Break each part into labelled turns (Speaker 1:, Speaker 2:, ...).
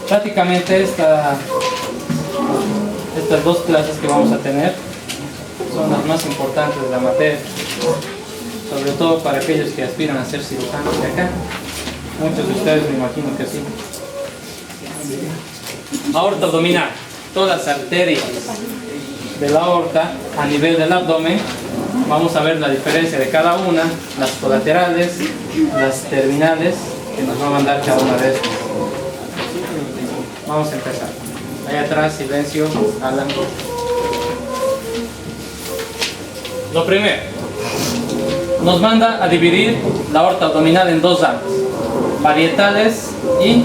Speaker 1: prácticamente estas dos clases que vamos a tener son las más importantes de la materia, sobre todo para aquellos que aspiran a ser cirujanos de acá. Muchos de ustedes me imagino que sí. Aorta abdominal, todas las arterias de la aorta a nivel del abdomen. Vamos a ver la diferencia de cada una, las colaterales, las terminales, que nos va a mandar cada una de estas. Vamos a empezar. Allá atrás, silencio, Alan. Lo primero, nos manda a dividir la aorta abdominal en dos ramas, parietales y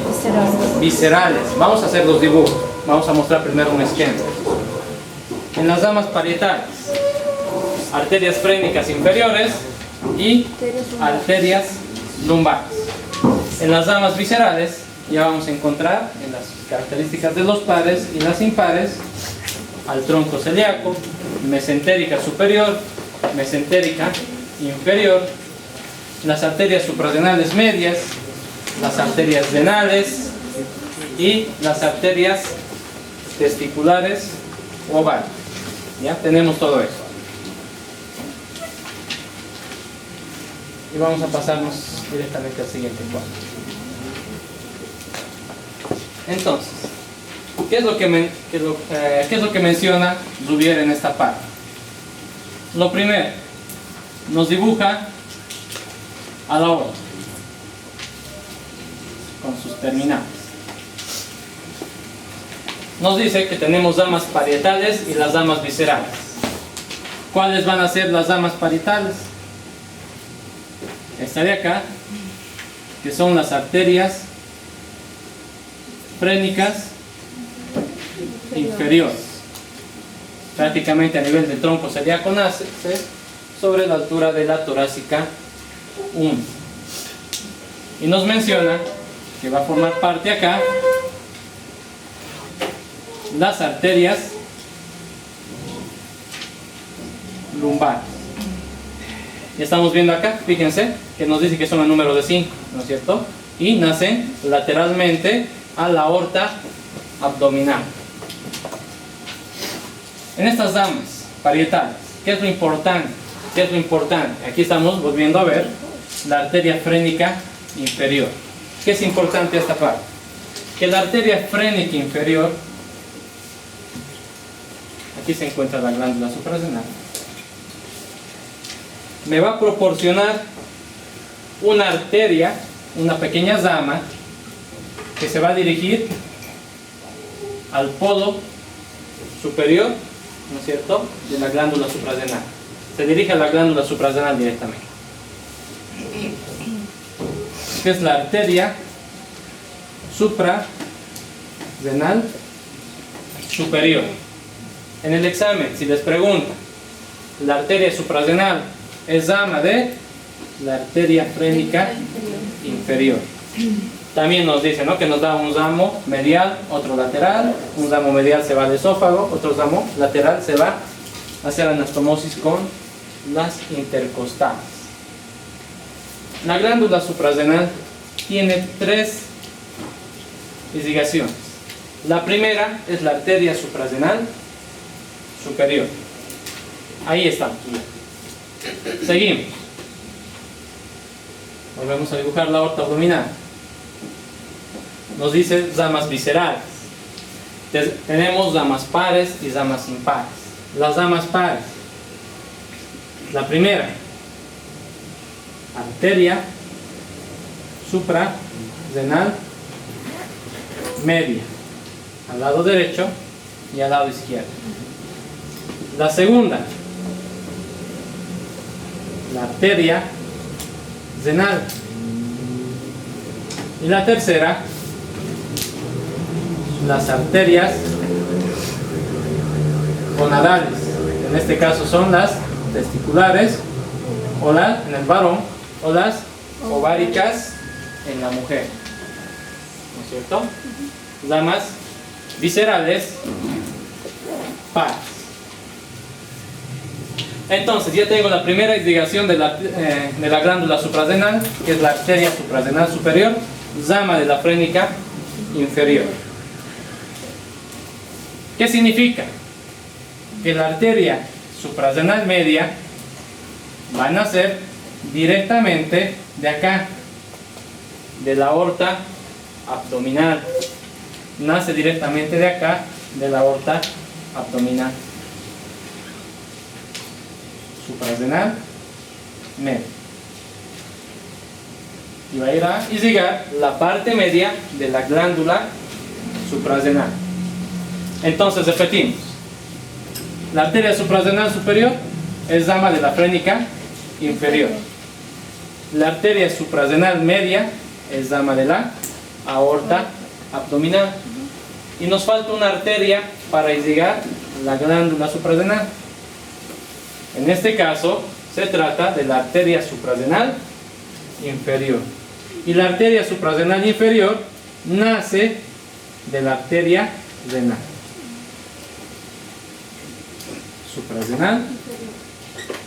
Speaker 1: viscerales. Vamos a hacer los dibujos. Vamos a mostrar primero un esquema. En las ramas parietales, arterias frénicas inferiores y arterias lumbares. En las ramas viscerales ya vamos a encontrar en las características de los pares y las impares al tronco celíaco, mesentérica superior, mesentérica inferior, las arterias suprarrenales medias, las arterias renales y las arterias testiculares ovarias. Ya tenemos todo eso. Y vamos a pasarnos directamente al siguiente cuadro. Entonces, ¿qué es lo que menciona Duvier en esta parte? Lo primero, nos dibuja a la aorta con sus terminales. Nos dice que tenemos ramas parietales y las ramas viscerales. ¿Cuáles van a ser las ramas parietales? Esta de acá, que son las arterias frénicas inferiores, prácticamente a nivel del tronco celíaco, nace sobre la altura de la torácica 1. Y nos menciona que va a formar parte acá las arterias lumbares. Ya estamos viendo acá, fíjense, que nos dice que son el número de 5, ¿no es cierto? Y nacen lateralmente a la aorta abdominal. En estas ramas parietales, ¿qué es lo importante? ¿Qué es lo importante? Aquí estamos volviendo a ver la arteria frénica inferior. ¿Qué es importante esta parte? Que la arteria frénica inferior, aquí se encuentra la glándula suprarrenal, me va a proporcionar una arteria, una pequeña rama que se va a dirigir al polo superior, ¿no es cierto?, de la glándula suprarrenal. Se dirige a la glándula suprarrenal directamente, que es la arteria suprarrenal superior. En el examen, si les pregunta, la arteria suprarrenal es rama de la arteria frénica inferior. También nos dice, ¿no?, que nos da un ramo medial, otro lateral. Un ramo medial se va al esófago, otro ramo lateral se va a hacer anastomosis con las intercostales. La glándula suprarrenal tiene 3 irrigaciones. La primera es la arteria suprarrenal superior. Ahí está. Seguimos. Volvemos a dibujar la aorta abdominal. Nos dice ramas viscerales. Tenemos ramas pares y ramas impares. Las ramas pares. La primera, arteria suprarrenal media, al lado derecho y al lado izquierdo. La segunda, la arteria renal. Y la tercera, las arterias gonadales. En este caso son las testiculares, o las en el varón, o las ováricas en la mujer, ¿no es cierto? Ramas viscerales pares. Entonces ya tengo la primera irrigación de la glándula suprarrenal, que es la arteria suprarrenal superior, rama de la frénica inferior. ¿Qué significa? Que la arteria suprarrenal media va a nacer directamente de acá, de la aorta abdominal. Nace directamente de acá, de la aorta abdominal. Suprarrenal media. Y va a ir a irrigar la parte media de la glándula suprarrenal. Entonces repetimos. La arteria suprarrenal superior es rama de la frénica inferior. La arteria suprarrenal media es rama de la aorta abdominal. Y nos falta una arteria para irrigar la glándula suprarrenal. En este caso se trata de la arteria suprarrenal inferior. Y la arteria suprarrenal inferior nace de la arteria renal. Suprarrenal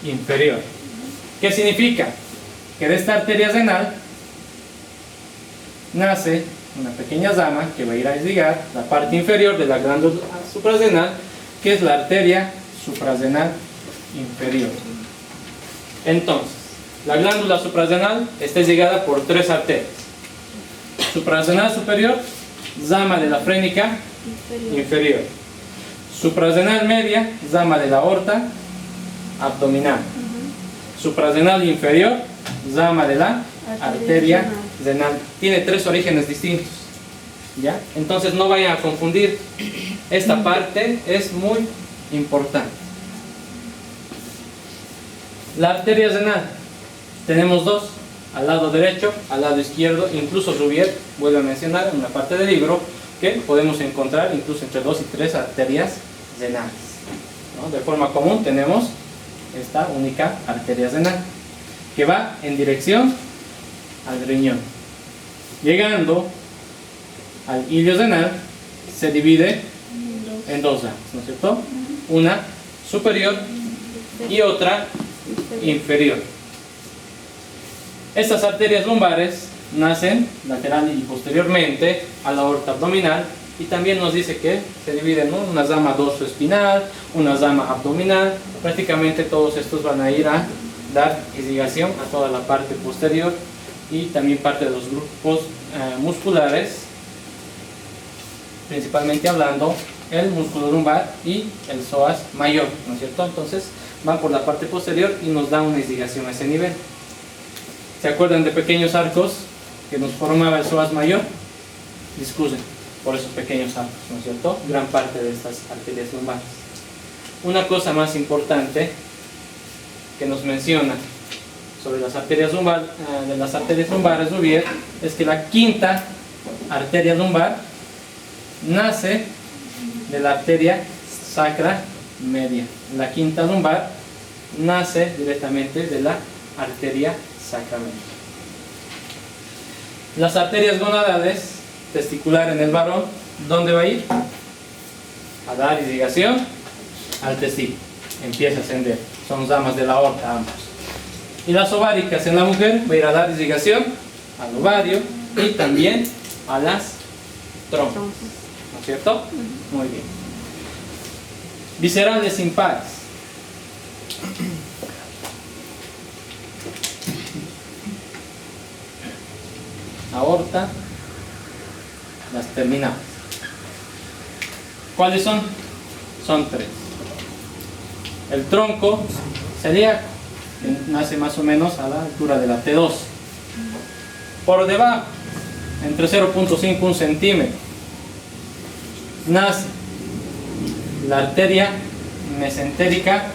Speaker 1: inferior. ¿Qué significa? Que de esta arteria renal nace una pequeña rama que va a ir a irrigar la parte inferior de la glándula suprarrenal, que es la arteria suprarrenal inferior. Entonces, la glándula suprarrenal está irrigada por tres arterias. Suprarrenal superior, rama de la frénica inferior. Suprarrenal media, rama de la aorta abdominal. Suprarrenal inferior, rama de la arteria renal. Tiene tres orígenes distintos, ¿ya? Entonces no vayan a confundir. Esta parte es muy importante. La arteria renal, tenemos dos, al lado derecho, al lado izquierdo. Incluso Rubier vuelve a mencionar en una parte del libro que podemos encontrar incluso entre 2 y 3 arterias renales, ¿no? De forma común tenemos esta única arteria renal que va en dirección al riñón. Llegando al hilio renal se divide en dos ramas, ¿no es cierto? Una superior y otra inferior. Estas arterias lumbares nacen lateral y posteriormente a la aorta abdominal, y también nos dice que se dividen, ¿no? Una rama dorsoespinal, una rama abdominal. Prácticamente todos estos van a ir a dar irrigación a toda la parte posterior y también parte de los grupos musculares, principalmente hablando el músculo lumbar y el psoas mayor, ¿no es cierto? Entonces van por la parte posterior y nos da una irrigación a ese nivel. ¿Se acuerdan de pequeños arcos que nos formaba el psoas mayor? Discusen por esos pequeños arcos, ¿no es cierto? Gran parte de estas arterias lumbares. Una cosa más importante que nos menciona sobre las arterias lumbares, Rubier, es que la quinta arteria lumbar nace de la arteria sacra media. La quinta lumbar nace directamente de la arteria sacra media. Las arterias gonadales, testicular en el varón, ¿dónde va a ir? A dar irrigación al testículo. Empieza a ascender. Son ramas de la aorta ambos. Y las ováricas en la mujer va a ir a dar irrigación al ovario y también a las trompas. ¿No es cierto? Muy bien. Viscerales impares. Aorta, las terminales. ¿Cuáles son? Son tres. El tronco celíaco, que nace más o menos a la altura de la T2. Por debajo, entre 0.5 y 1 centímetro, nace la arteria mesentérica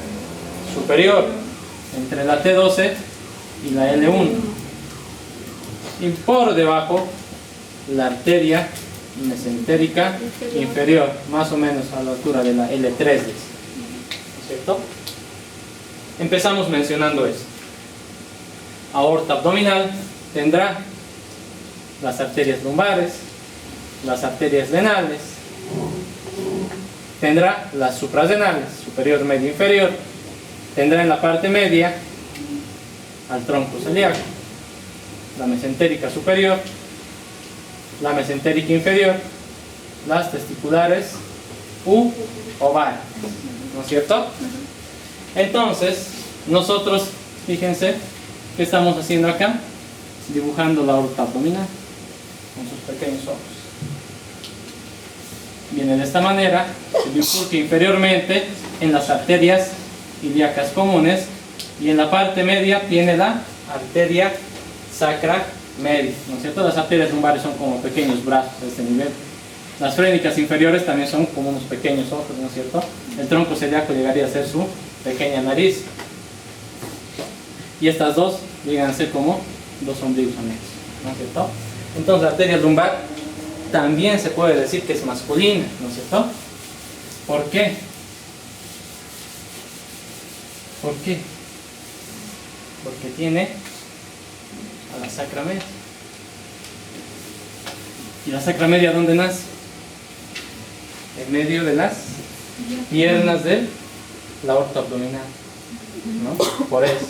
Speaker 1: superior, entre la T12 y la L1. Y por debajo, la arteria mesentérica inferior, más o menos a la altura de la L3, ¿cierto? Empezamos mencionando esto. Aorta abdominal tendrá las arterias lumbares, las arterias renales, tendrá las suprarrenales, superior, medio, inferior, tendrá en la parte media al tronco celíaco, la mesentérica superior, la mesentérica inferior, las testiculares u ovarias, ¿no es cierto? Entonces, nosotros, fíjense, ¿qué estamos haciendo acá? Dibujando la aorta abdominal con sus pequeños ojos. Viene de esta manera, se bifurca inferiormente en las arterias ilíacas comunes y en la parte media tiene la arteria sacra media, ¿no es cierto? Las arterias lumbares son como pequeños brazos de este nivel. Las frénicas inferiores también son como unos pequeños ojos, ¿no es cierto? El tronco celíaco llegaría a ser su pequeña nariz. Y estas dos llegan a ser como dos ombligos anexos, ¿no es cierto? Entonces la arteria lumbar también se puede decir que es masculina, ¿no es cierto? ¿Por qué? ¿Por qué? Porque tiene a la sacra media. ¿Y la sacra media dónde nace? En medio de las piernas de la aorta abdominal, ¿no? Por eso.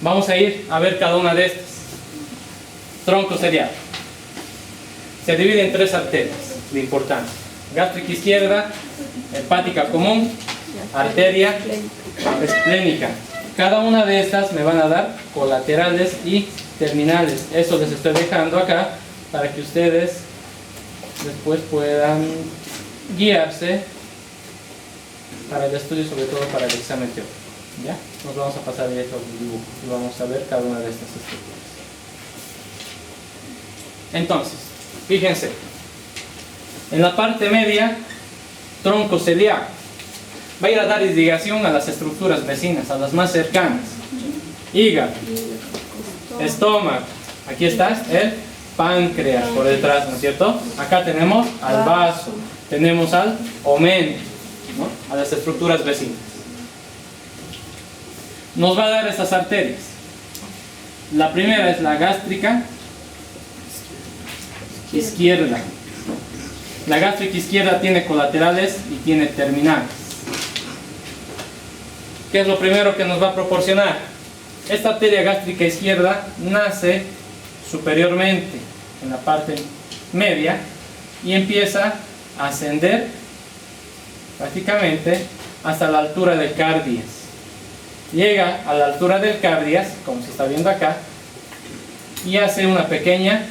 Speaker 1: Vamos a ir a ver cada una de estas. Tronco celíaco. Se divide en tres arterias de importancia: gástrica izquierda, hepática común, arteria esplénica. Cada una de estas me van a dar colaterales y terminales. Eso les estoy dejando acá para que ustedes después puedan guiarse para el estudio, sobre todo para el examen teórico. ¿Ya? Nos vamos a pasar directo al dibujo y vamos a ver cada una de estas estructuras. Entonces, fíjense, en la parte media, tronco celíaco, va a ir a dar irrigación a las estructuras vecinas, a las más cercanas: hígado, estómago, aquí está el páncreas por detrás, ¿no es cierto? Acá tenemos al vaso, tenemos al omen, ¿no? A las estructuras vecinas. Nos va a dar estas arterias. La primera es la gástrica izquierda. La gástrica izquierda tiene colaterales y tiene terminales. ¿Qué es lo primero que nos va a proporcionar? Esta arteria gástrica izquierda nace superiormente en la parte media y empieza a ascender prácticamente hasta la altura del cardias. Llega a la altura del cardias, como se está viendo acá, y hace una pequeña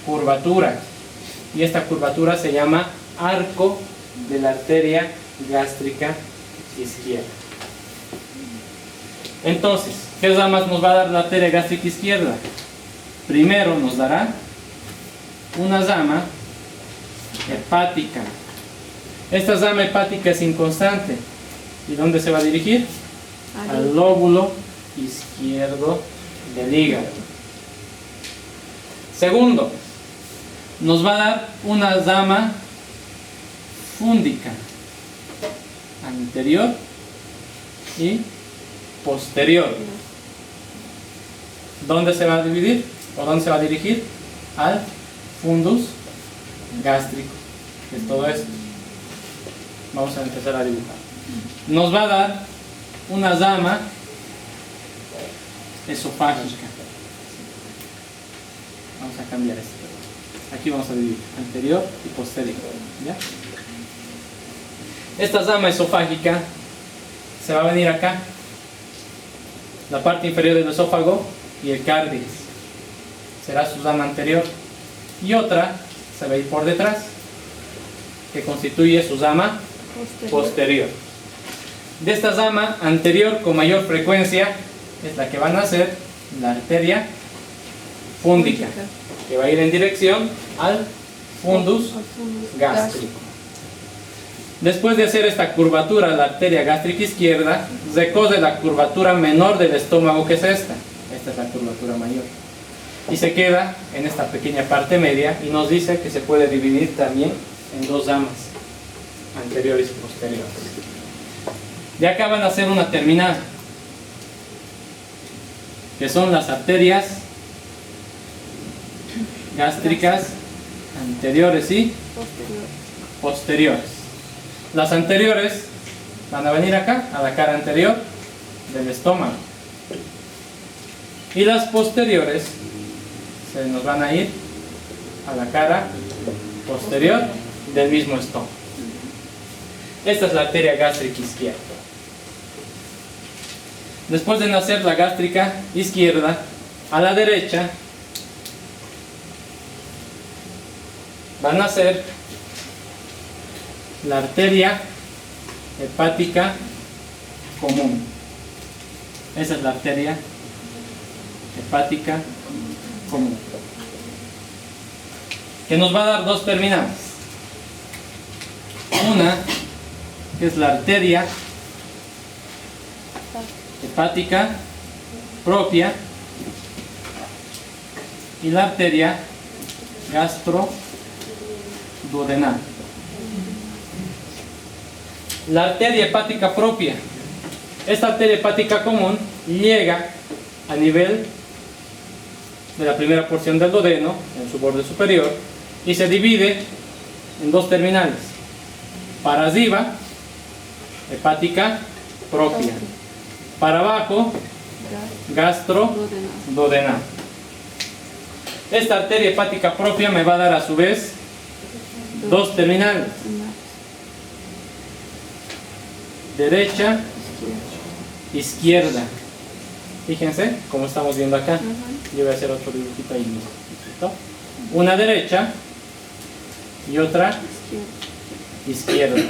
Speaker 1: curvatura, y esta curvatura se llama arco de la arteria gástrica izquierda. Entonces, ¿qué ramas nos va a dar la arteria gástrica izquierda? Primero nos dará una rama hepática. Esta rama hepática es inconstante. ¿Y dónde se va a dirigir? Al lóbulo izquierdo del hígado. Segundo, nos va a dar una rama fúndica, anterior y posterior. ¿Dónde se va a dividir? ¿O dónde se va a dirigir? Al fundus gástrico, que es todo esto. Vamos a empezar a dibujar. Nos va a dar una rama esofágica. Vamos a cambiar esto. Aquí vamos a dividir anterior y posterior, ¿ya? Esta rama esofágica se va a venir acá, la parte inferior del esófago y el cardias. Será su rama anterior. Y otra se va a ir por detrás, que constituye su rama posterior. De esta rama anterior con mayor frecuencia es la que va a nacer la arteria fúndica, que va a ir en dirección al fundus gástrico. Después de hacer esta curvatura, la arteria gástrica izquierda recorre la curvatura menor del estómago, que es esta. Esta es la curvatura mayor. Y se queda en esta pequeña parte media y nos dice que se puede dividir también en dos ramas, anteriores y posteriores. De acá van a hacer una terminal, que son las arterias gástricas anteriores y posteriores. Las anteriores van a venir acá, a la cara anterior del estómago. Y las posteriores se nos van a ir a la cara posterior del mismo estómago. Esta es la arteria gástrica izquierda. Después de nacer la gástrica izquierda, a la derecha va a nacer la arteria hepática común. Esa es la arteria hepática común, que nos va a dar dos terminales. Una, que es la arteria hepática propia, y la arteria gastroduodenal. La arteria hepática propia, esta arteria hepática común llega a nivel de la primera porción del duodeno, en su borde superior, y se divide en dos terminales: para arriba, hepática propia; para abajo, gastroduodenal. Esta arteria hepática propia me va a dar a su vez dos terminales: derecha, izquierda. Fíjense como estamos viendo acá. Yo voy a hacer otro dibujito ahí mismo. Una derecha y otra izquierda.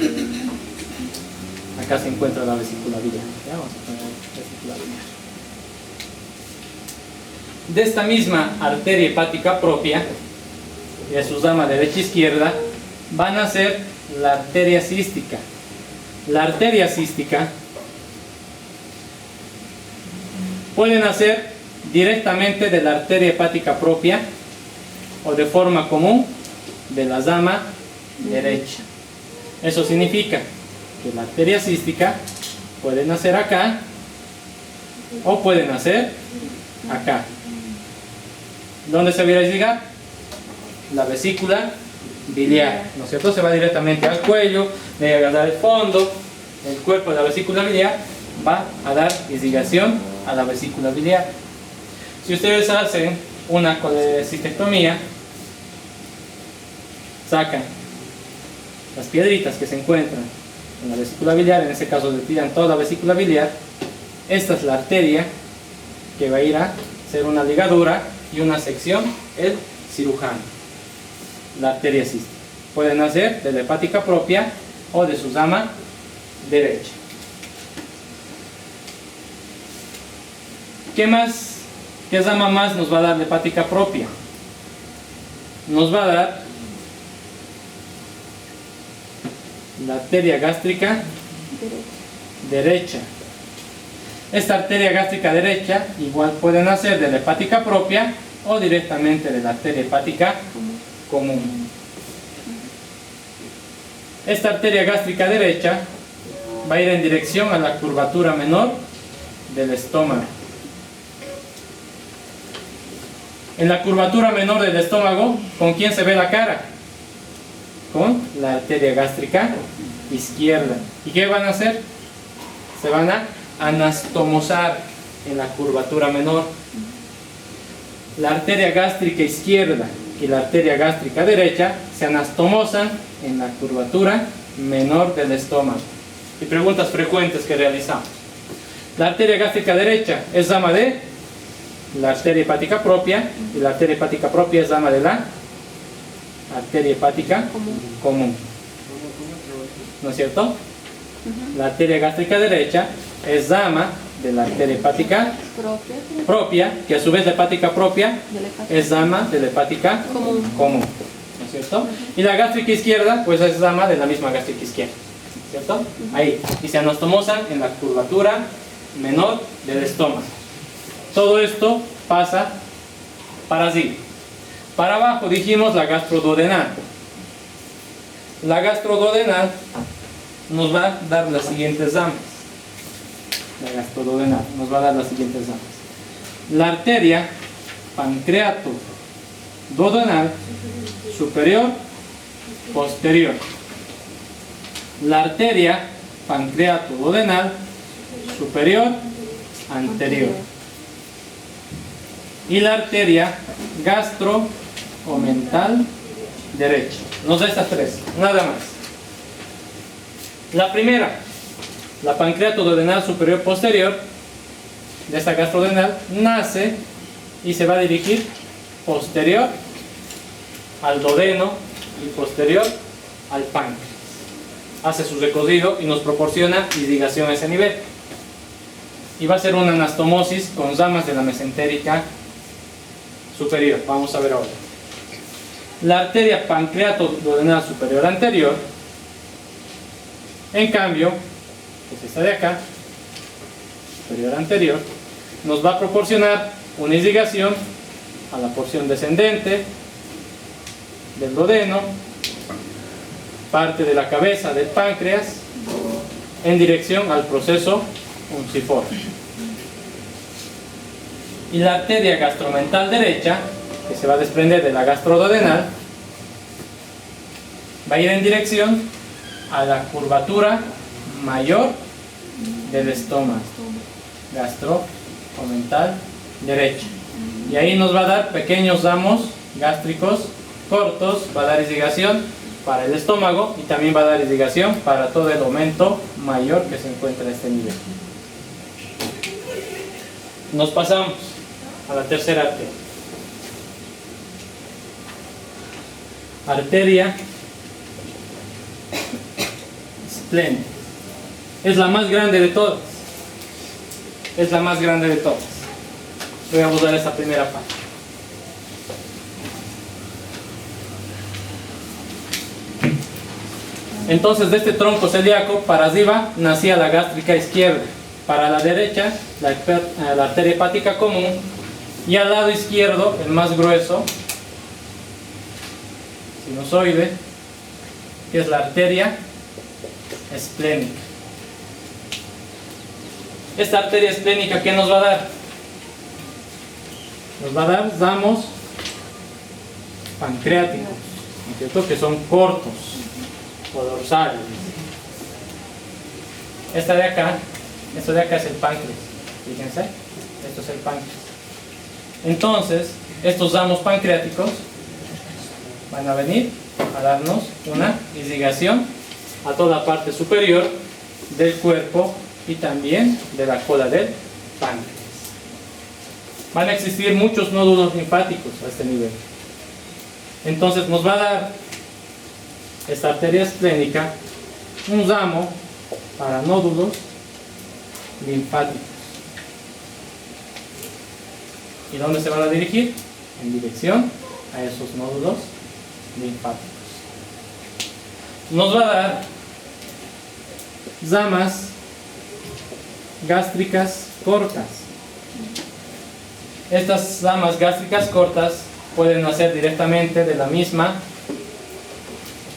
Speaker 1: Acá se encuentra la vesícula biliar. Vamos a poner vesícula biliar. De esta misma arteria hepática propia, de su rama derecha e izquierda, van a ser la arteria cística. La arteria cística puede nacer directamente de la arteria hepática propia o de forma común de la rama derecha. Eso significa que la arteria cística puede nacer acá o puede nacer acá. ¿Dónde se va a irrigar? La vesícula biliar, ¿no es cierto? Se va directamente al cuello, debe agarrar el fondo, el cuerpo de la vesícula biliar va a dar irrigación a la vesícula biliar. Si ustedes hacen una colecistectomía, sacan las piedritas que se encuentran en la vesícula biliar, en este caso retiran toda la vesícula biliar. Esta es la arteria que va a ir a hacer una ligadura y una sección el cirujano. La arteria cística puede nacer de la hepática propia o de su rama derecha. ¿Qué más? ¿Qué rama más nos va a dar la hepática propia? Nos va a dar la arteria gástrica derecha. Esta arteria gástrica derecha igual puede nacer de la hepática propia o directamente de la arteria hepática común. Esta arteria gástrica derecha va a ir en dirección a la curvatura menor del estómago. En la curvatura menor del estómago, ¿con quién se ve la cara? Con la arteria gástrica izquierda. ¿Y qué van a hacer? Se van a anastomosar en la curvatura menor. La arteria gástrica izquierda y la arteria gástrica derecha se anastomosan en la curvatura menor del estómago. Y preguntas frecuentes que realizamos: la arteria gástrica derecha es rama de la arteria hepática propia, y la arteria hepática propia es rama de la arteria hepática común. ¿No es cierto? La arteria gástrica derecha es rama de la arteria hepática propia, que a su vez la hepática propia es rama de la hepática común. ¿No es cierto? Y la gástrica izquierda, pues es rama de la misma gástrica izquierda. ¿Cierto? Ahí. Y se anastomosan en la curvatura menor del estómago. Todo esto pasa para arriba. Para abajo dijimos la gastroduodenal. La gastroduodenal nos va a dar las siguientes ramas. La gastroduodenal nos va a dar las siguientes ramas: la arteria pancreato duodenal superior posterior, la arteria pancreato duodenal superior anterior, y la arteria omental derecha. Nos da estas tres, nada más. La primera, la pancreatoduodenal superior posterior de esta gastroduodenal nace y se va a dirigir posterior al duodeno y posterior al páncreas. Hace su recorrido y nos proporciona irrigación a ese nivel. Y va a ser una anastomosis con ramas de la mesentérica superior. Vamos a ver ahora. La arteria pancreatoduodenal superior anterior, en cambio, que es esta de acá, superior anterior, nos va a proporcionar una irrigación a la porción descendente del duodeno, parte de la cabeza del páncreas, en dirección al proceso unciforme. Y la arteria gastromental derecha, que se va a desprender de la gastroduodenal, va a ir en dirección a la curvatura mayor del estómago, gastroomental derecha. Y ahí nos va a dar pequeños ramos gástricos cortos, va a dar irrigación para el estómago y también va a dar irrigación para todo el aumento mayor que se encuentra a este nivel. Nos pasamos a la tercera arteria. Arteria esplénica. Es la más grande de todas. Es la más grande de todas. Voy a usar esta primera parte. Entonces, de este tronco celíaco para arriba nacía la gástrica izquierda, para la derecha la arteria hepática común, y al lado izquierdo, el más grueso, sinusoide, que es la arteria esplénica. Esta arteria esplénica, ¿qué nos va a dar? Nos va a dar ramos pancreáticos, ¿cierto? Que son cortos o dorsales. Esto de acá es el páncreas, fíjense, esto es el páncreas. Entonces, estos ramos pancreáticos van a venir a darnos una irrigación a toda la parte superior del cuerpo y también de la cola del páncreas. Van a existir muchos nódulos linfáticos a este nivel. Entonces nos va a dar esta arteria esplénica un ramo para nódulos linfáticos. ¿Y dónde se van a dirigir? En dirección a esos nódulos linfáticos. Nos va a dar ramas gástricas cortas. Estas ramas gástricas cortas pueden nacer directamente de la misma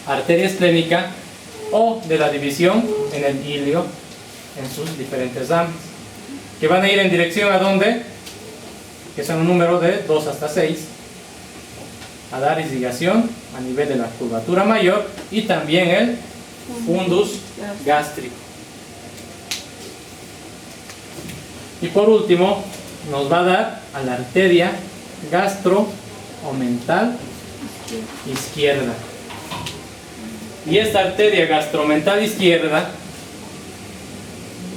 Speaker 1: arteria esplénica o de la división en el ilio en sus diferentes ramas, que van a ir en dirección a donde, que son un número de 2 hasta 6, a dar irrigación a nivel de la curvatura mayor y también el fundus gástrico. Y por último nos va a dar a la arteria gastroomental izquierda. Y esta arteria gastroomental izquierda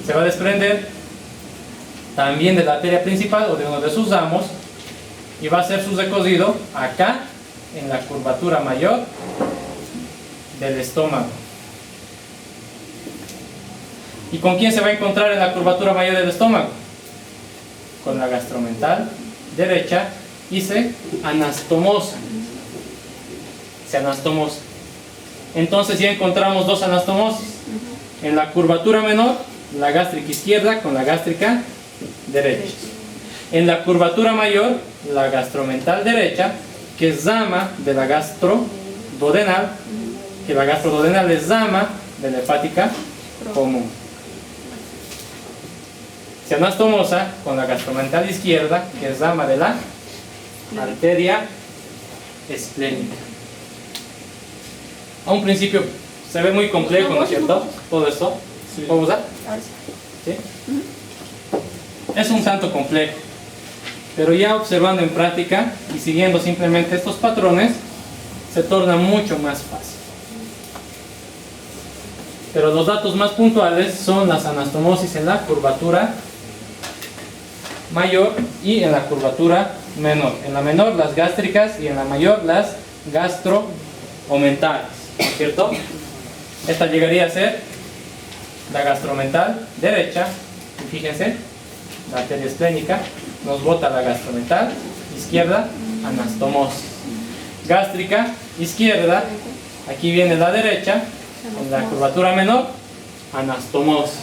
Speaker 1: se va a desprender también de la arteria principal o de uno de sus ramos y va a hacer su recorrido acá en la curvatura mayor del estómago. ¿Y con quién se va a encontrar en la curvatura mayor del estómago? Con la gastromental derecha y se anastomosa. Entonces ya encontramos dos anastomosis. En la curvatura menor, la gástrica izquierda con la gástrica derecha. En la curvatura mayor, la gastromental derecha, que es rama de la gastroduodenal, que la gastroduodenal es rama de la hepática común. Se anastomosa con la gastromental izquierda, que es rama de la arteria esplénica. A un principio se ve muy complejo, ¿no es cierto? Todo esto. ¿Puedo usar? ¿Sí? Es un tanto complejo. pero ya observando en práctica y siguiendo simplemente estos patrones, se torna mucho más fácil. Pero los datos más puntuales son las anastomosis en la curvatura mayor y en la curvatura menor. En la menor las gástricas y en la mayor las gastroomentales, ¿no es cierto? Esta llegaría a ser la gastromental derecha, y fíjense, la arteria esplénica nos bota la gastromental izquierda, anastomosis. Gástrica izquierda, aquí viene la derecha, en la curvatura menor, anastomosis.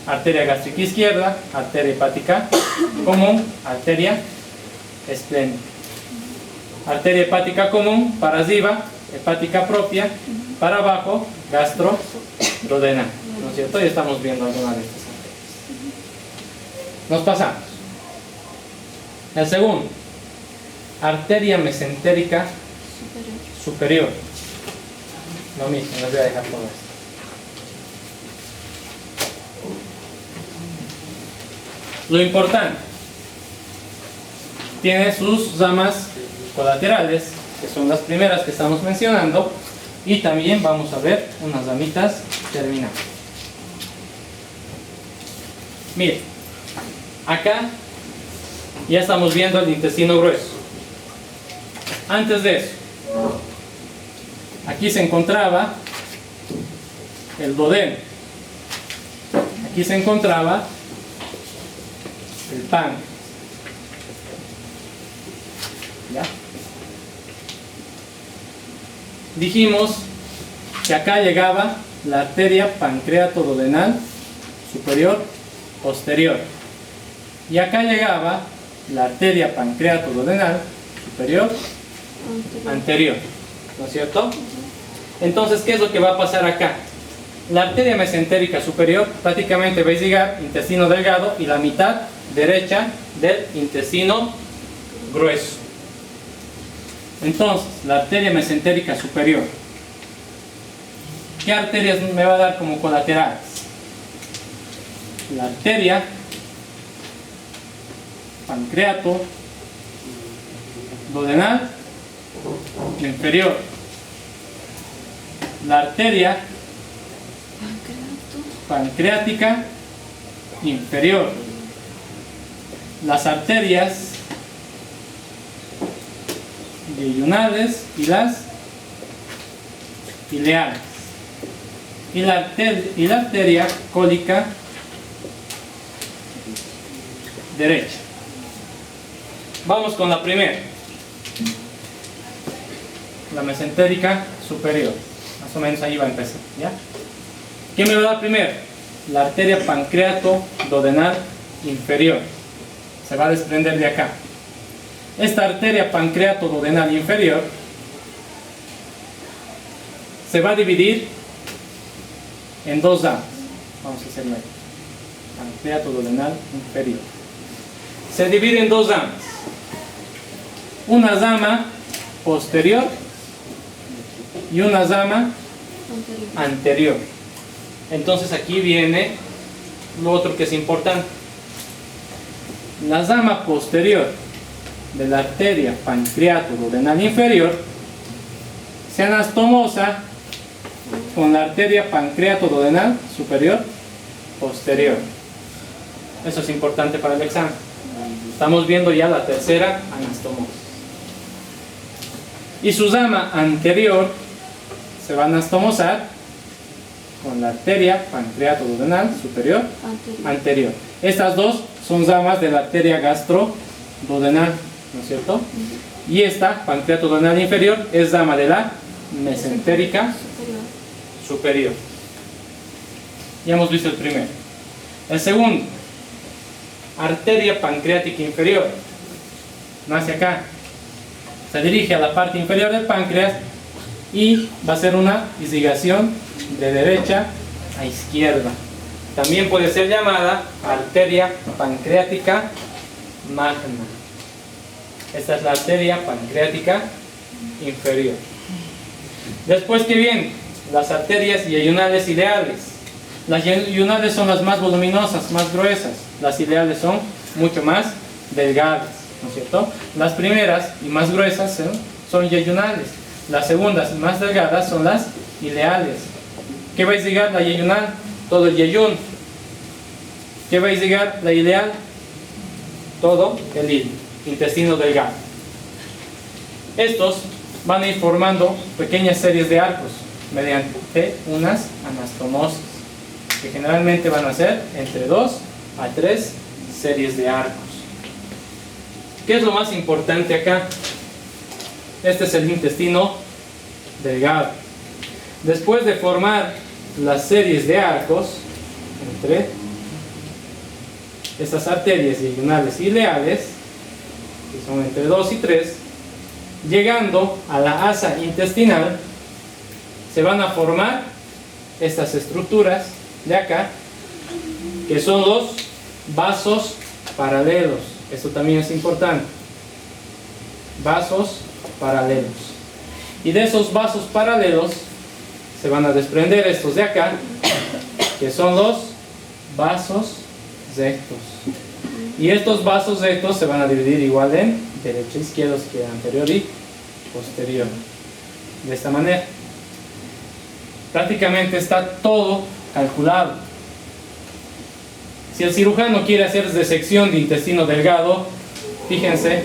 Speaker 1: Arteria gástrica izquierda, arteria hepática común, arteria esplénica. Arteria hepática común, para arriba, hepática propia, para abajo, gastroduodenal, ¿no es cierto? Y estamos viendo algunas de estas arterias. Nos pasamos. El segundo, arteria mesentérica superior. Lo mismo, les voy a dejar todo esto. Lo importante, tiene sus ramas colaterales, que son las primeras que estamos mencionando, y también vamos a ver unas ramitas terminales. Miren, acá ya estamos viendo el intestino grueso. Antes de eso, aquí se encontraba el duodeno, aquí se encontraba el páncreas. ¿Ya? Dijimos que acá llegaba la arteria pancreatoduodenal superior posterior, y acá llegaba la arteria pancreatoduodenal superior anterior, ¿no es cierto? Entonces, ¿qué es lo que va a pasar acá? La arteria mesentérica superior prácticamente va a llegar intestino delgado y la mitad derecha del intestino grueso. Entonces, la arteria mesentérica superior, ¿qué arterias me va a dar como colaterales? La arteria pancreatoduodenal inferior, la arteria pancreática inferior, las arterias yeyunales y las ileales, y la arteria cólica derecha. Vamos con la primera, la mesentérica superior. Más o menos ahí va a empezar, ¿ya? ¿Qué me va a dar primero? La arteria pancreatoduodenal inferior. Se va a desprender de acá. Esta arteria pancreatoduodenal inferior se va a dividir en dos ramas. Vamos a hacerlo ahí. Pancreatoduodenal inferior. Se divide en dos ramas. Una rama posterior y una rama anterior. Entonces aquí viene lo otro que es importante. La rama posterior de la arteria pancreatoduodenal inferior se anastomosa con la arteria pancreatoduodenal superior posterior. Eso es importante para el examen. Estamos viendo ya la tercera anastomosis. Y su rama anterior se va a anastomosar con la arteria pancreatoduodenal superior anterior. Estas dos son ramas de la arteria gastroduodenal, ¿no es cierto? Y esta pancreatoduodenal inferior es rama de la mesentérica superior. Ya hemos visto el primero. El segundo, arteria pancreática inferior, nace acá, se dirige a la parte inferior del páncreas y va a ser una irrigación de derecha a izquierda. También puede ser llamada arteria pancreática magna. Esta es la arteria pancreática inferior. Después, ¿qué viene? Las arterias yeyunales ileales. Las yeyunales son las más voluminosas, más gruesas. Las ileales son mucho más delgadas, ¿no es cierto? Las primeras y más gruesas son yeyunales. Las segundas y más delgadas son las ileales. ¿Qué va a llegar la yeyunal? Todo el yeyun. ¿Qué va a llegar la ileal? Todo el intestino delgado. Estos van a ir formando pequeñas series de arcos mediante unas anastomosis, que generalmente van a ser entre 2 a 3 series de arcos. ¿Qué es lo más importante acá? Este es el intestino delgado. Después de formar las series de arcos entre estas arterias yeyunales y ileales, que son entre 2 y 3, llegando a la asa intestinal, se van a formar estas estructuras de acá, que son los vasos paralelos. Esto también es importante. Vasos paralelos. Y de esos vasos paralelos se van a desprender estos de acá, que son los vasos rectos. Y estos vasos rectos se van a dividir igual en derecho e izquierdo, que anterior y posterior. De esta manera. Prácticamente está todo calculado. Si el cirujano quiere hacer disección de intestino delgado, fíjense,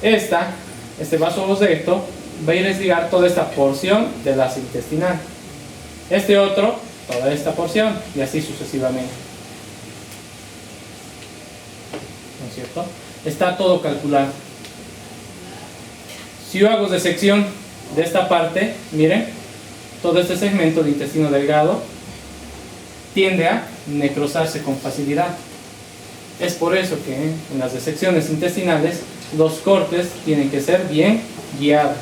Speaker 1: este vaso recto va a ir a desligar toda esta porción del ácido intestinal. Este otro, toda esta porción, y así sucesivamente. ¿No es cierto? Está todo calculado. Si yo hago disección de esta parte, miren, todo este segmento de intestino delgado tiende a necrosarse con facilidad. Es por eso que en las disecciones intestinales los cortes tienen que ser bien guiados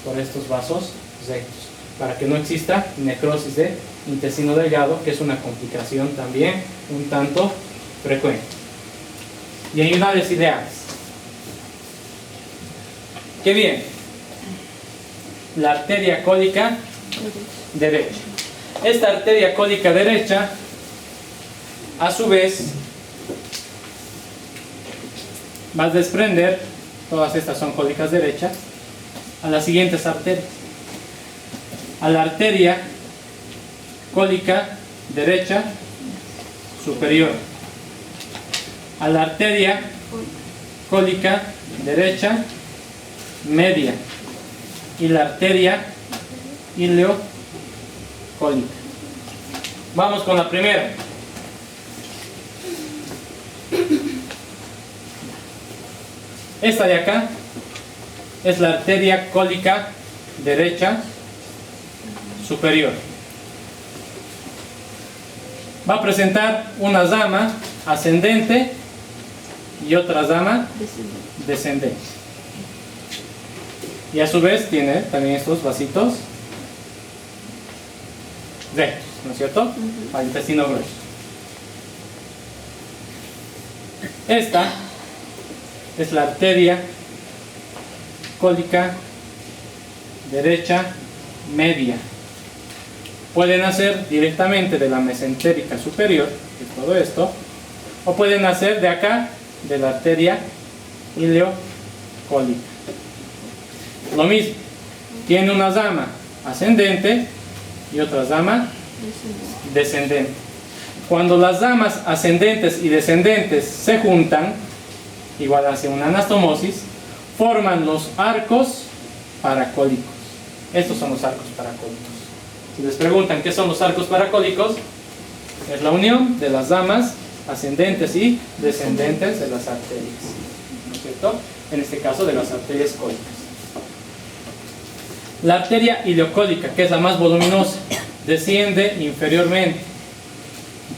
Speaker 1: por estos vasos rectos, para que no exista necrosis de intestino delgado, que es una complicación también un tanto frecuente. Y hay unidades ideales. ¿Qué bien? La arteria cólica derecha. Esta arteria cólica derecha, a su vez, va a desprender, todas estas son cólicas derechas, a las siguientes arterias. A la arteria cólica derecha superior, a la arteria cólica derecha media y la arteria ileocólica. Vamos con la primera. Esta de acá es la arteria cólica derecha superior. Va a presentar una rama ascendente y otra rama descendente. Y a su vez tiene también estos vasitos rectos, ¿no es cierto? Al intestino grueso. Esta es la arteria cólica derecha media. Pueden nacer directamente de la mesentérica superior, que es todo esto, o pueden nacer de acá, de la arteria ileocólica. Lo mismo, tiene una rama ascendente y otra rama descendente. Cuando las ramas ascendentes y descendentes se juntan, igual hacia una anastomosis, forman los arcos paracólicos. Estos son los arcos paracólicos. Si les preguntan qué son los arcos paracólicos, es la unión de las ramas ascendentes y descendentes de las arterias, ¿no es cierto? En este caso de las arterias cólicas. La arteria ileocólica, que es la más voluminosa, desciende inferiormente,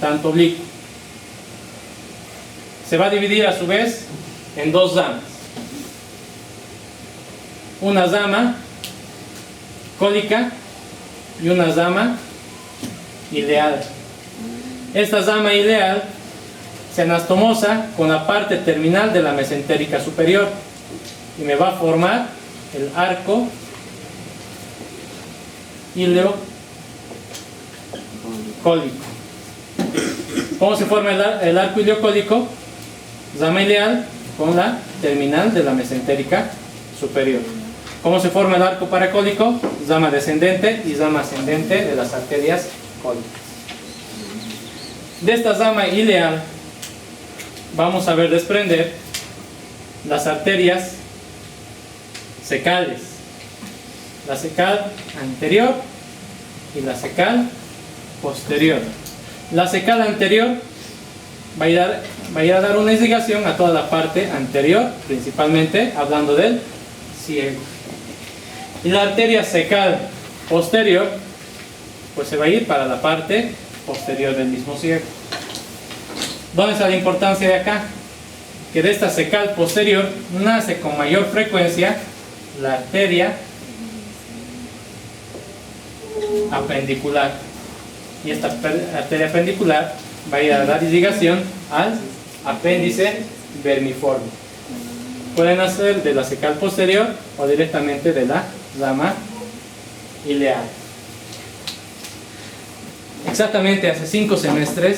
Speaker 1: tanto oblicuo. Se va a dividir a su vez en dos ramas. Una rama cólica y una rama ileal. Esta rama ileal se anastomosa con la parte terminal de la mesentérica superior y me va a formar el arco ileocólico. ¿Cómo se forma el arco ileocólico? Zama ileal con la terminal de la mesentérica superior. ¿Cómo se forma el arco paracólico? Zama descendente y zama ascendente de las arterias cólicas. De esta zama ileal vamos a ver desprender las arterias cecales, la cecal anterior y la cecal posterior. La cecal anterior va a ir a dar una irrigación a toda la parte anterior, principalmente hablando del ciego. Y la arteria cecal posterior pues se va a ir para la parte posterior del mismo ciego. ¿Dónde está la importancia de acá? Que de esta cecal posterior nace con mayor frecuencia la arteria apendicular, y esta arteria apendicular va a ir a dar irrigación al apéndice vermiforme. Pueden nacer de la cecal posterior o directamente de la rama ileal. Exactamente hace 5 semestres,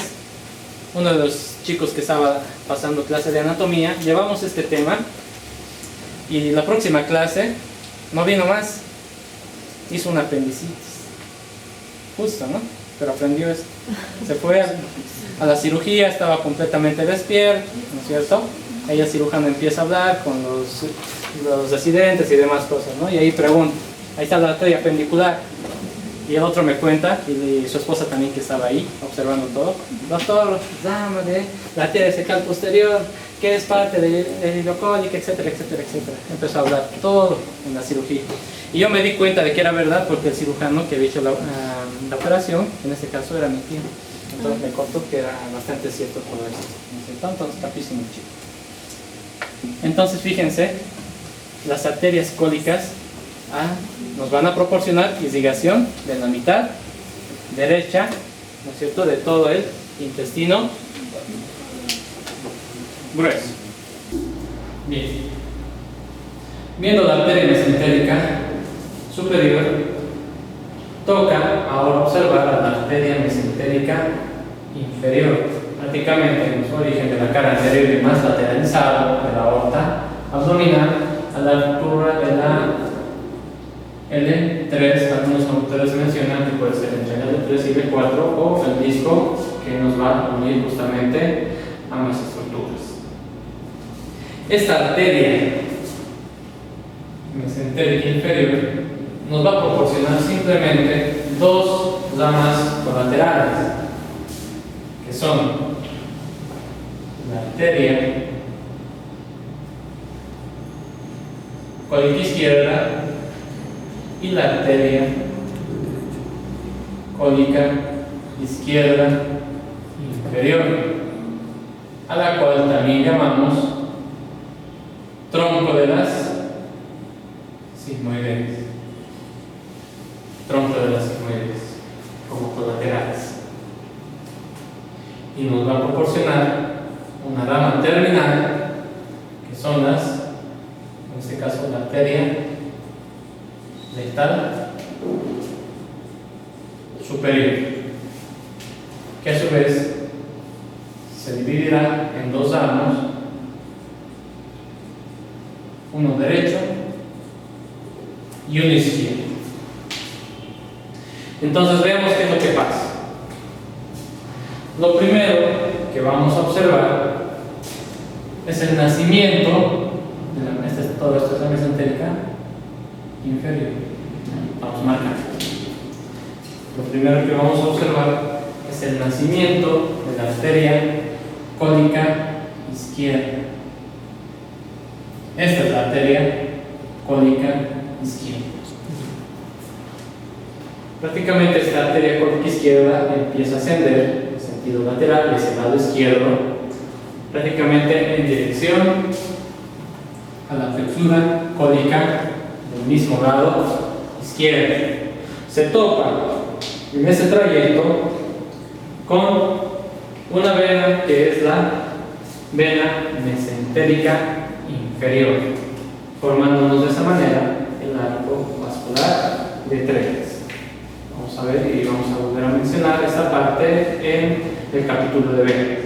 Speaker 1: uno de los chicos que estaba pasando clase de anatomía, llevamos este tema, y la próxima clase no vino más, hizo una apendicitis, justo, ¿no? Pero aprendió esto. Se fue a la cirugía, estaba completamente despierto, ¿no es cierto? Ella cirujana empieza a hablar con los residentes y demás cosas, ¿no? Y ahí pregunta, ahí está la arteria apendicular. Y el otro me cuenta, y su esposa también que estaba ahí, observando todo. Doctor, zama de la arteria cecal posterior, que es parte del hidrocólica, etcétera, etcétera, etcétera. Empezó a hablar todo en la cirugía. Y yo me di cuenta de que era verdad porque el cirujano que había hecho la operación, en este caso era mi tío. Entonces me contó que era bastante cierto todo esto. Entonces, capísimo chico. Entonces, fíjense, las arterias cólicas nos van a proporcionar irrigación de la mitad derecha, ¿no es cierto?, de todo el intestino grueso. Bien. Viendo la arteria mesentérica superior, toca ahora observar a la arteria mesentérica inferior, prácticamente en su origen de la cara anterior y más lateralizado de la aorta abdominal a la altura de la L3. Algunos autores mencionan que puede ser entre L3 y L4 o el disco que nos va a unir justamente a ambas estructuras. Esta arteria mesentérica inferior nos va a proporcionar simplemente dos ramas colaterales, que son la arteria cólica izquierda y la arteria cólica izquierda inferior, a la cual también llamamos tronco de las sigmoides, como colaterales, y nos va a proporcionar una rama terminal que son las, en este caso, la arteria rectal superior, que a su vez se dividirá en dos ramos, uno derecho y uno izquierdo. Entonces veamos qué es lo que pasa. Lo primero que vamos a observar es el nacimiento de todo esto es la mesentérica inferior. Vamos marcando. Lo primero que vamos a observar es el nacimiento de la arteria cólica izquierda. Esta es la arteria cólica izquierda. Prácticamente esta arteria cólica izquierda empieza a ascender en sentido lateral hacia el lado izquierdo, prácticamente en dirección a la flexura cólica del mismo lado izquierdo. Se topa en ese trayecto con una vena que es la vena mesentérica inferior, formándonos de esa manera el arco vascular de Treves. Vamos a ver y vamos a volver a mencionar esta parte en el capítulo de venas.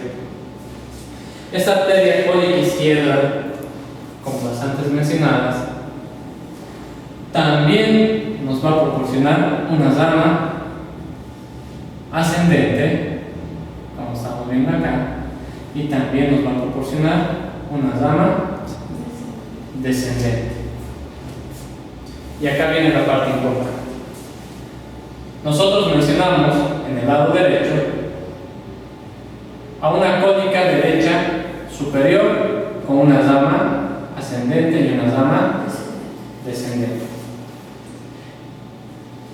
Speaker 1: Esta arteria cólica izquierda, como las antes mencionadas, también nos va a proporcionar una rama ascendente, como estamos viendo acá, y también nos va a proporcionar una rama descendente. Y acá viene la parte importante. Nosotros mencionamos en el lado derecho a una cólica derecha superior con una rama ascendente y una rama descendente.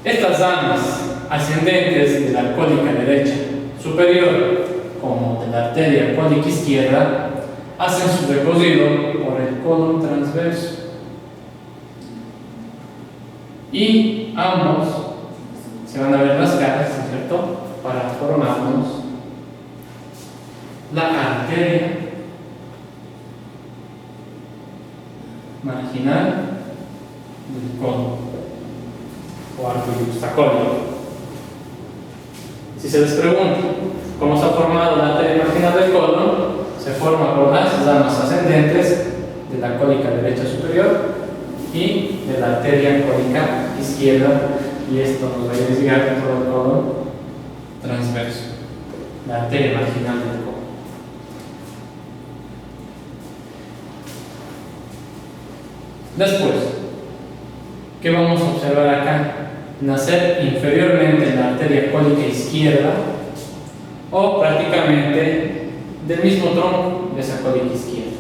Speaker 1: Estas ramas ascendentes de la cólica derecha superior como de la arteria cólica izquierda hacen su recorrido por el colon transverso y ambos se van a ver las caras, ¿cierto?, para formarnos la arteria marginal del colon o arteriojustacolio. Si se les pregunta cómo se ha formado la arteria marginal del colon, se forma por las ramas ascendentes de la cólica derecha superior y de la arteria cólica izquierda, y esto nos va a desviar dentro del colon transverso, la arteria marginal del colon. Después, ¿qué vamos a observar acá? Nacer inferiormente en la arteria cólica izquierda o prácticamente del mismo tronco de esa cólica izquierda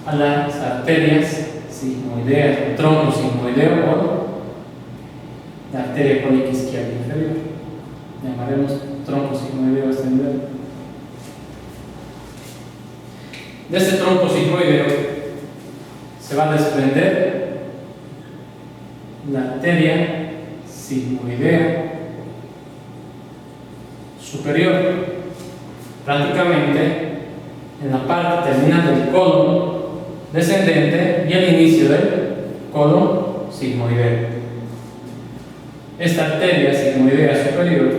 Speaker 1: a las arterias sigmoideas, tronco sigmoideo o la arteria cólica izquierda inferior. Llamaremos tronco sigmoideo a este nivel. De este tronco sigmoideo se va a desprender la arteria sigmoidea superior, prácticamente en la parte terminal del colon descendente y el inicio del colon sigmoideo. Esta arteria sigmoidea superior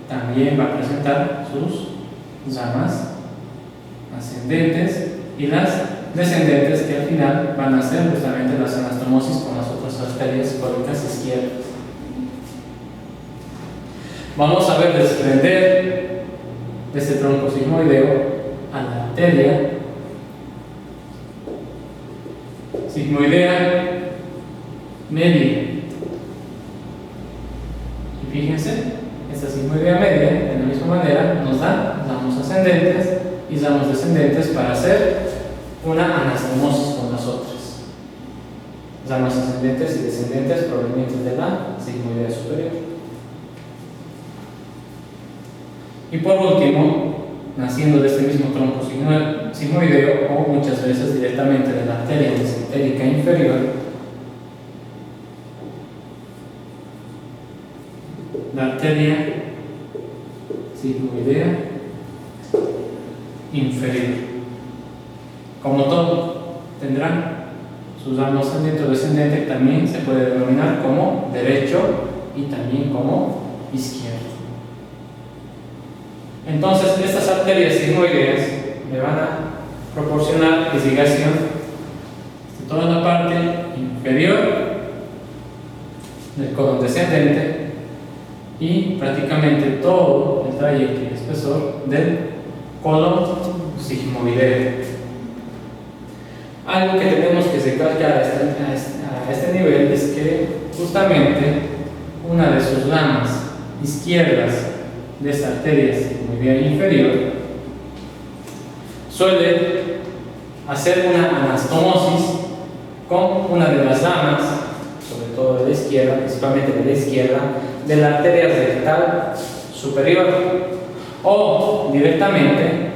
Speaker 1: también va a presentar sus ramas ascendentes y las descendentes, que al final van a ser justamente las anastomosis con las otras arterias cólicas izquierdas. Vamos a ver desprender de este tronco sigmoideo a la arteria sigmoidea media. Y fíjense, esta sigmoidea media, de la misma manera, nos da ramos ascendentes y ramos descendentes para hacer una anastomosis con las otras. Ramas ascendentes y descendentes provenientes de la sigmoidea superior. Y por último, naciendo de este mismo tronco sigmoideo o muchas veces directamente de la arteria mesentérica inferior, la arteria sigmoidea inferior. Como todo, tendrán sus ramos ascendente o descendente, que también se puede denominar como derecho y también como izquierdo. Entonces, estas arterias sigmoideas me van a proporcionar irrigación de toda la parte inferior del colon descendente y prácticamente todo el trayecto y espesor del colon sigmoideo. Algo que tenemos que recalcar a este nivel es que justamente una de sus ramas izquierdas de esta arteria sigmoidea inferior suele hacer una anastomosis con una de las ramas, sobre todo de la izquierda, principalmente de la izquierda, de la arteria rectal superior, o directamente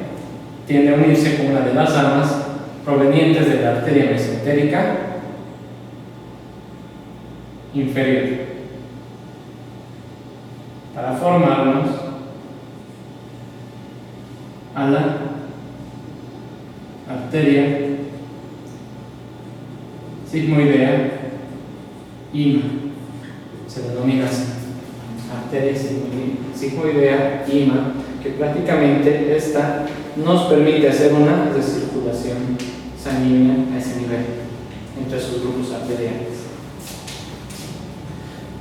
Speaker 1: tiende a unirse con una de las ramas provenientes de la arteria mesentérica inferior para formarnos a la arteria sigmoidea IMA. Se denomina así, arteria sigmoidea IMA, que prácticamente esta nos permite hacer una recirculación sanguínea a ese nivel entre sus grupos arteriales.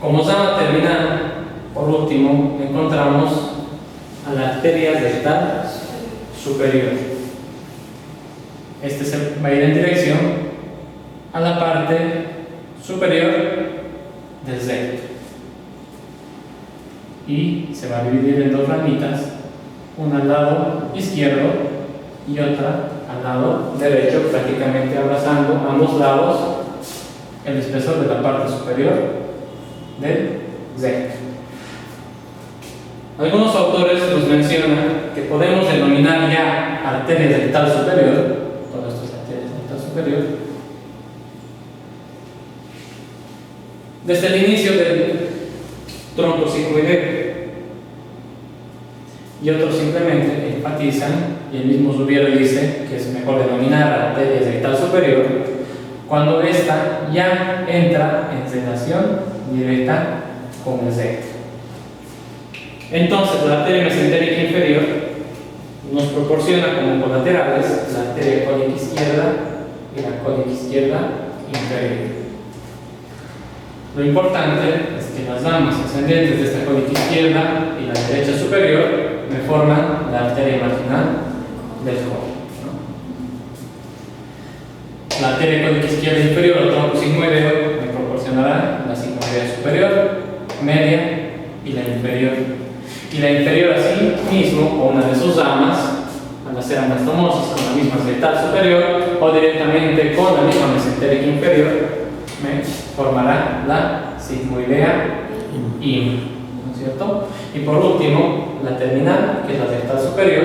Speaker 1: Como zama terminal, por último, encontramos a la arteria rectal superior. Este va a ir en dirección a la parte superior del recto y se va a dividir en dos ramitas, una al lado izquierdo y otra al lado derecho, prácticamente abrazando ambos lados el espesor de la parte superior del recto. Algunos autores nos mencionan que podemos denominar ya arteria rectal superior, todo esto es arteria rectal superior, desde el inicio del tronco sigmoideo, y otros simplemente enfatizan, y el mismo Zubiero dice que es mejor denominar arteria rectal superior cuando ésta ya entra en relación directa con el recto. Entonces, la arteria mesentérica inferior nos proporciona como colaterales la arteria cólica izquierda y la cólica izquierda inferior. Lo importante es que las ramas ascendentes de esta cólica izquierda y la derecha superior me forman la arteria marginal del codo. La arteria cólica izquierda inferior o tronco sigmoideo me proporcionará la sigmoidea superior, media y la inferior. Y la inferior así mismo, o una de sus ramas, al hacer anastomosis con la misma rectal superior o directamente con la misma mesentérica inferior, me formará la sigmoidea inferior, ¿no es cierto? Y por último, la terminal, que es la rectal superior,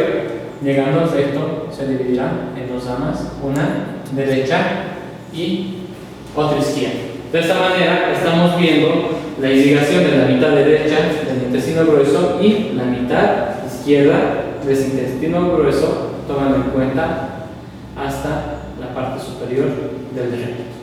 Speaker 1: llegando al recto, se dividirá en dos ramas, una derecha y otra izquierda. De esta manera estamos viendo la irrigación de la mitad derecha del intestino grueso y la mitad izquierda de ese intestino grueso, tomando en cuenta hasta la parte superior del recto.